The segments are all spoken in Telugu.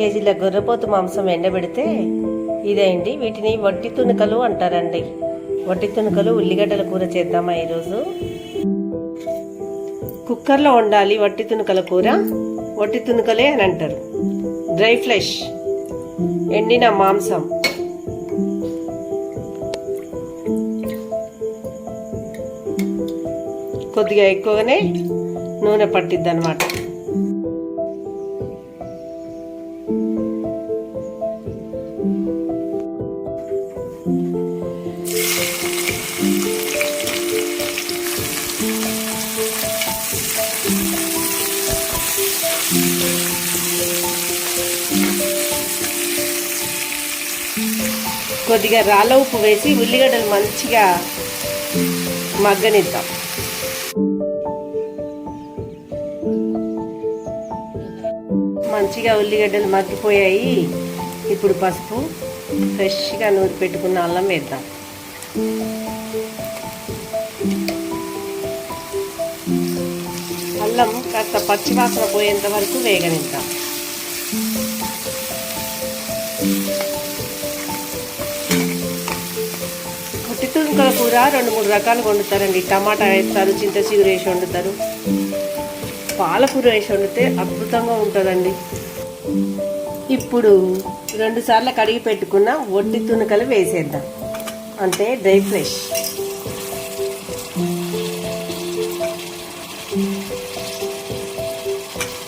కేజీల గొర్రెపోతు మాంసం ఎండబెడితే ఇదేంటి, వీటిని వట్టి తునుకలు అంటారండి. వట్టి తునుకలు ఉల్లిగడ్డల కూర చేద్దామా ఈరోజు. కుక్కర్లో వండాలి వట్టి తునుకల కూర. వట్టి తునుకలే అని అంటారు. డ్రై ఫ్లెష్, ఎండిన మాంసం, కొద్దిగా ఎక్కువగానే నూనె పట్టిద్ది అన్నమాట. కొద్దిగా రాళ్ళ ఉప్పు వేసి ఉల్లిగడ్డలు మంచిగా మగ్గనిద్దాం. మంచిగా ఉల్లిగడ్డలు మగ్గిపోయాయి. ఇప్పుడు పసుపు, ఫ్రెష్గా నూరి పెట్టుకున్న అల్లం వేద్దాం. అల్లం కాస్త పచ్చివాసన పోయేంత వరకు వేగనిద్దాం. వట్టి తునుకల కూర 2-3 రకాలుగా వండుతారండి. టమాటా వేస్తారు, చింతచిగురు వేసి వండుతారు, పాలకూర వేసి వండితే అద్భుతంగా ఉంటుందండి. ఇప్పుడు 2 సార్లు కడిగి పెట్టుకున్న వట్టి తునుకలు వేసేద్దాం. అంటే డ్రై ఫ్రెష్.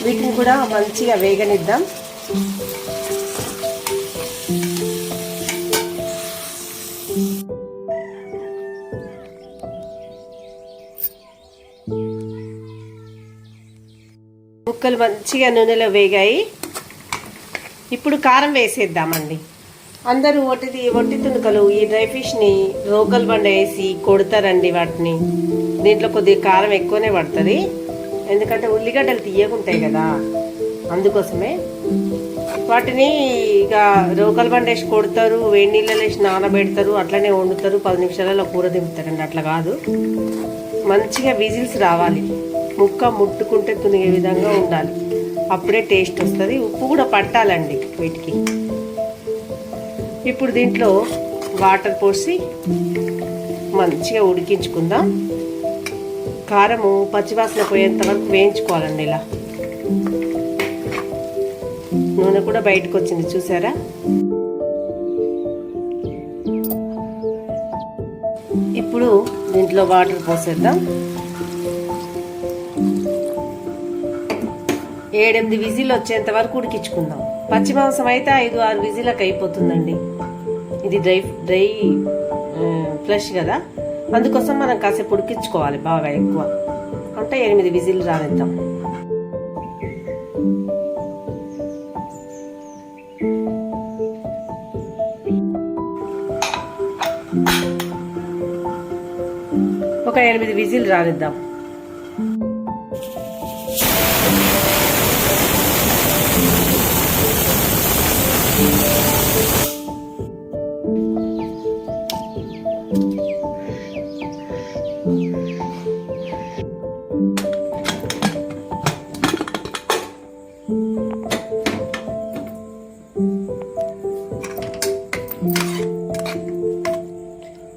వీటిని కూడా మంచిగా వేగనిద్దాం. ముక్కలు మంచిగా నూనెలో వేగాయి. ఇప్పుడు కారం వేసేద్దామండి. అందరూ వట్టి తునుకలు ఈ డ్రై ఫిష్ని రోకల్ బండ వేసి కొడతారండి. వాటిని దీంట్లో కొద్దిగా కారం ఎక్కువనే పడుతుంది, ఎందుకంటే ఉల్లిగడ్డలు తీయకుంటాయి కదా, అందుకోసమే. వాటిని ఇక రోకల్ బండ వేసి కొడతారు, వేడి నీళ్ళలో వేసి నానబెడతారు, అట్లనే వండుతారు, 10 నిమిషాలలో కూర దింపుతారండి. అట్లా కాదు, మంచిగా విజిల్స్ రావాలి, ముక్క ముట్టుకుంటే తునిగే విధంగా ఉండాలి, అప్పుడే టేస్ట్ వస్తుంది. ఉప్పు కూడా పట్టాలండి వీటికి. ఇప్పుడు దీంట్లో వాటర్ పోసి మంచిగా ఉడికించుకుందాం. కారము పచ్చివాసన పోయేంత వరకు వేయించుకోవాలండి. ఇలా నూనె కూడా బయటకు వచ్చింది, చూసారా? ఇప్పుడు దీంట్లో వాటర్ పోసేద్దాం. 7-8 విజిల్ వచ్చేంత వరకు ఉడికించుకుందాం. పచ్చి మాంసం అయితే 5-6 విజిలకు అయిపోతుందండి. ఇది డ్రై ఫ్లెష్ కదా, అందుకోసం మనం కాసేపు ఉడికించుకోవాలి బాగా ఎక్కువ. అంటే 8 విజిల్ రానిద్దాం. ఒక 8 విజిల్ రానిద్దాం.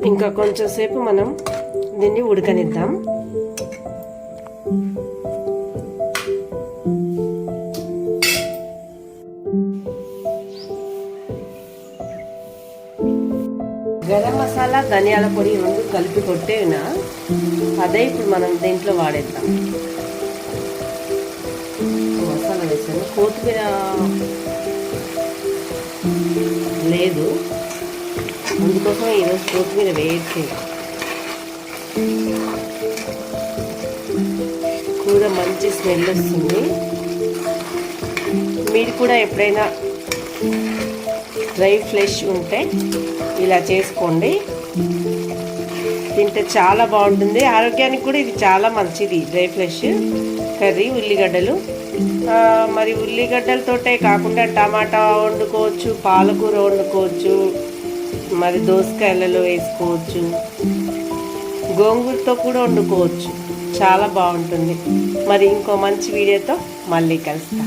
ఇంకా కొంచెం సేపు మనం దీన్ని ఉడకనిద్దాం. గరం మసాలా, ధనియాల పొడి 2 కలిపి కొట్టేనా, అదే ఇప్పుడు మనం దీంట్లో వాడేద్దాం. మసాలా వేసాను, కొత్తిమీర లేదు, అందుకోసం ఈరోజు కొత్తిమీర వేయట్లేదు. కూర మంచి స్మెల్ వస్తుంది. మీరు కూడా ఎప్పుడైనా డ్రై ఫ్లెష్ ఉంటే ఇలా చేసుకోండి, తింటే చాలా బాగుంటుంది. ఆరోగ్యానికి కూడా ఇది చాలా మంచిది. డ్రై ఫ్లెష్ కర్రీ, ఉల్లిగడ్డలు, మరి ఉల్లిగడ్డలతోటే కాకుండా టమాటా వండుకోవచ్చు, పాలకూర వండుకోవచ్చు, మరి దోసకాయలలో వేసుకోవచ్చు, గోంగూరతో కూడా వండుకోవచ్చు. చాలా బాగుంటుంది. మరి ఇంకో మంచి వీడియోతో మళ్ళీ కలుస్తా.